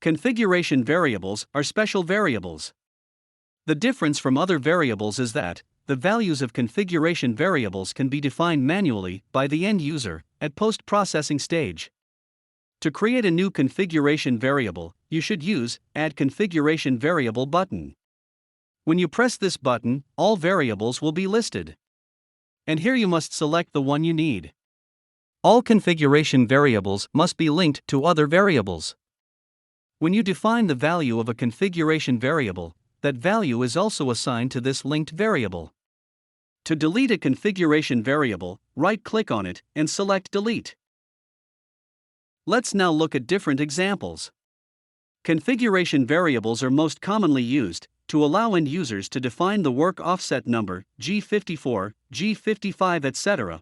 Configuration variables are special variables. The difference from other variables is that the values of configuration variables can be defined manually by the end user at post-processing stage. To create a new configuration variable, you should use Add Configuration Variable button. When you press this button, all variables will be listed. And here you must select the one you need. All configuration variables must be linked to other variables. When you define the value of a configuration variable, that value is also assigned to this linked variable. To delete a configuration variable, right-click on it and select Delete. Let's now look at different examples. Configuration variables are most commonly used to allow end users to define the work offset number, G54, G55, etc.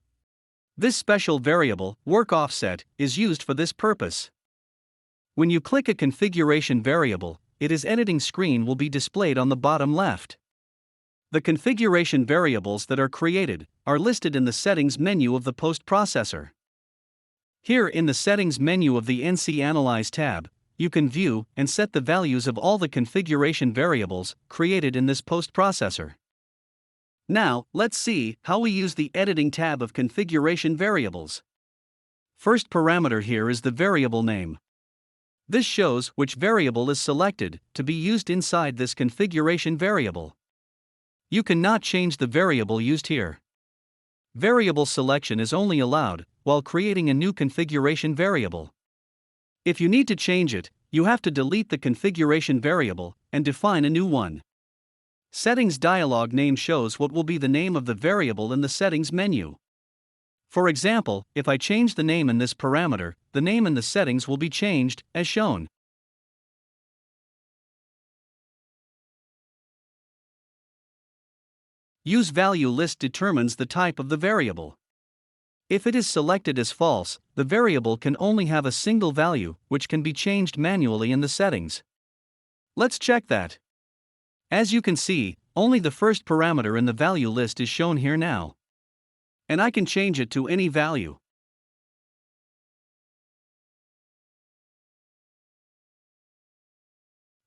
This special variable, work offset, is used for this purpose. When you click a configuration variable, its editing screen will be displayed on the bottom left. The configuration variables that are created are listed in the Settings menu of the Post Processor. Here in the Settings menu of the NC Analyze tab, you can view and set the values of all the configuration variables created in this Post Processor. Now, let's see how we use the Editing tab of configuration variables. First parameter here is the variable name. This shows which variable is selected to be used inside this configuration variable. You cannot change the variable used here. Variable selection is only allowed while creating a new configuration variable. If you need to change it, you have to delete the configuration variable and define a new one. Settings dialog name shows what will be the name of the variable in the Settings menu. For example, if I change the name in this parameter, the name in the settings will be changed, as shown. Use value list determines the type of the variable. If it is selected as false, the variable can only have a single value, which can be changed manually in the settings. Let's check that. As you can see, only the first parameter in the value list is shown here now. And I can change it to any value.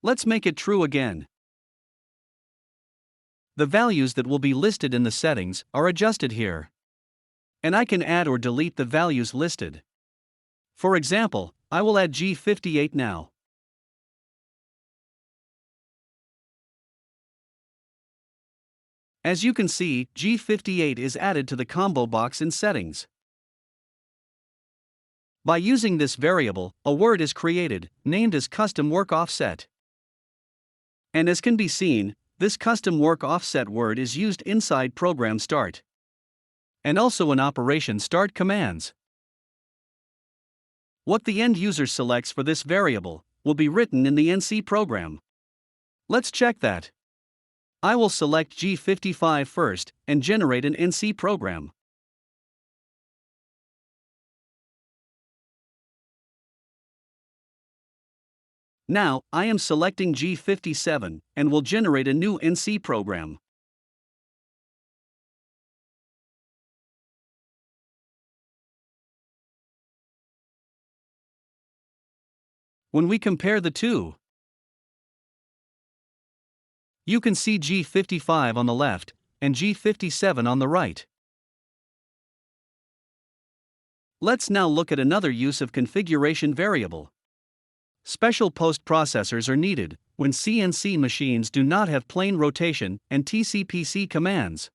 Let's make it true again. The values that will be listed in the settings are adjusted here. And I can add or delete the values listed. For example, I will add G58 now. As you can see, G58 is added to the combo box in settings. By using this variable, a word is created, named as custom work offset. And as can be seen, this custom work offset word is used inside program start. And also in operation start commands. What the end user selects for this variable will be written in the NC program. Let's check that. I will select G55 first and generate an NC program. Now, I am selecting G57 and will generate a new NC program. When we compare the two, you can see G55 on the left and G57 on the right. Let's now look at another use of configuration variable. Special post processors are needed when CNC machines do not have plane rotation and TCPC commands.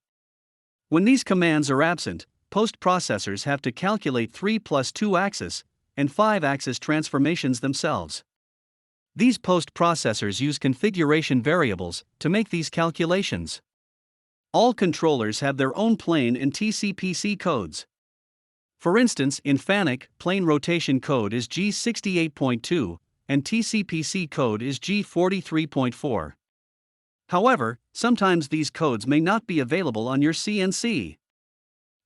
When these commands are absent, post processors have to calculate 3+2 axis and 5-axis transformations themselves. These post processors use configuration variables to make these calculations. All controllers have their own plane and TCPC codes. For instance, in FANUC, plane rotation code is G68.2 and TCPC code is G43.4. However, sometimes these codes may not be available on your CNC.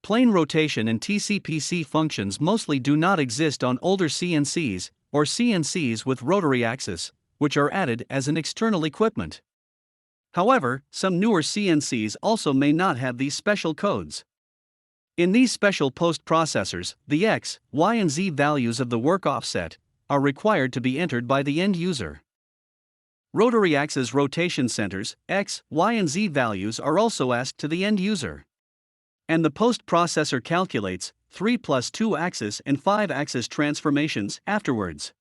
Plane rotation and TCPC functions mostly do not exist on older CNCs or CNCs with rotary axis, which are added as an external equipment. However, some newer CNCs also may not have these special codes. In these special post processors, the X, Y, and Z values of the work offset are required to be entered by the end user. Rotary axis rotation centers, X, Y, and Z values are also asked to the end user. And the post processor calculates 3 plus 2 axis and 5 axis transformations afterwards.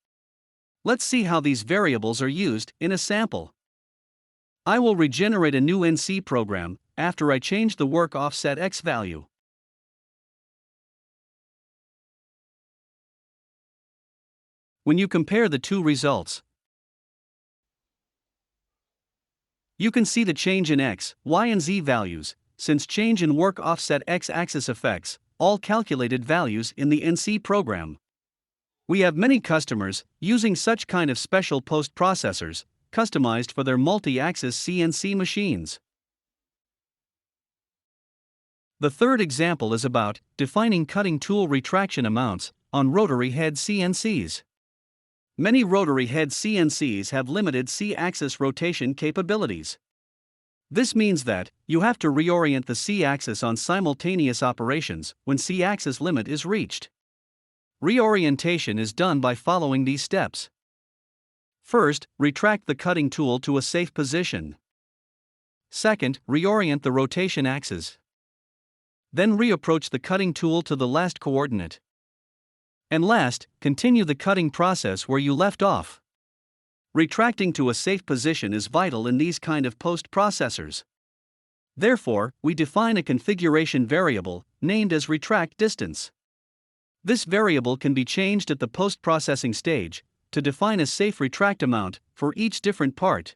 Let's see how these variables are used in a sample. I will regenerate a new NC program after I change the work offset X value. When you compare the two results, you can see the change in X, Y, and Z values, since change in work offset X axis affects all calculated values in the NC program. We have many customers using such kind of special post processors, customized for their multi-axis CNC machines. The third example is about defining cutting tool retraction amounts on rotary head CNCs. Many rotary head CNCs have limited C-axis rotation capabilities. This means that you have to reorient the C-axis on simultaneous operations when C-axis limit is reached. Reorientation is done by following these steps. First, retract the cutting tool to a safe position. Second, reorient the rotation axis. Then reapproach the cutting tool to the last coordinate. And last, continue the cutting process where you left off. Retracting to a safe position is vital in these kind of post processors. Therefore, we define a configuration variable, named as retract distance. This variable can be changed at the post-processing stage, to define a safe retract amount for each different part.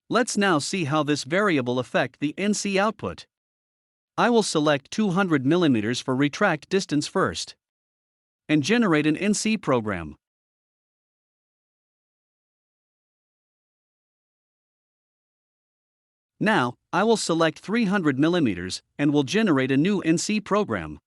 Let's now see how this variable affect the NC output. I will select 200 mm for retract distance first, and generate an NC program. Now, I will select 300 mm and will generate a new NC program.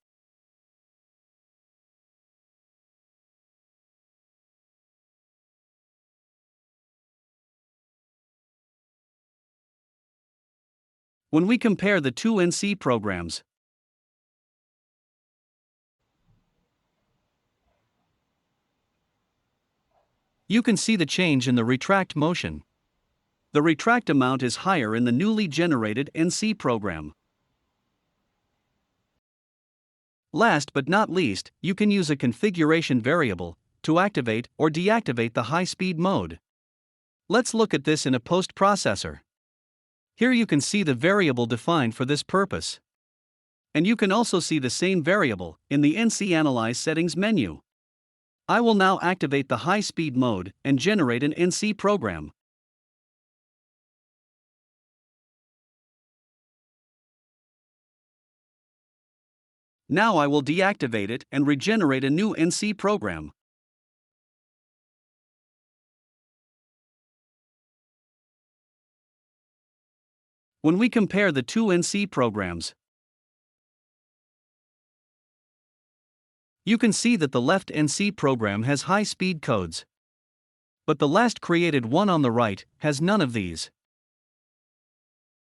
When we compare the two NC programs, you can see the change in the retract motion. The retract amount is higher in the newly generated NC program. Last but not least, you can use a configuration variable to activate or deactivate the high-speed mode. Let's look at this in a post processor. Here you can see the variable defined for this purpose. And you can also see the same variable in the NC Analyze settings menu. I will now activate the high-speed mode and generate an NC program. Now I will deactivate it and regenerate a new NC program. When we compare the two NC programs, you can see that the left NC program has high speed codes, but the last created one on the right has none of these.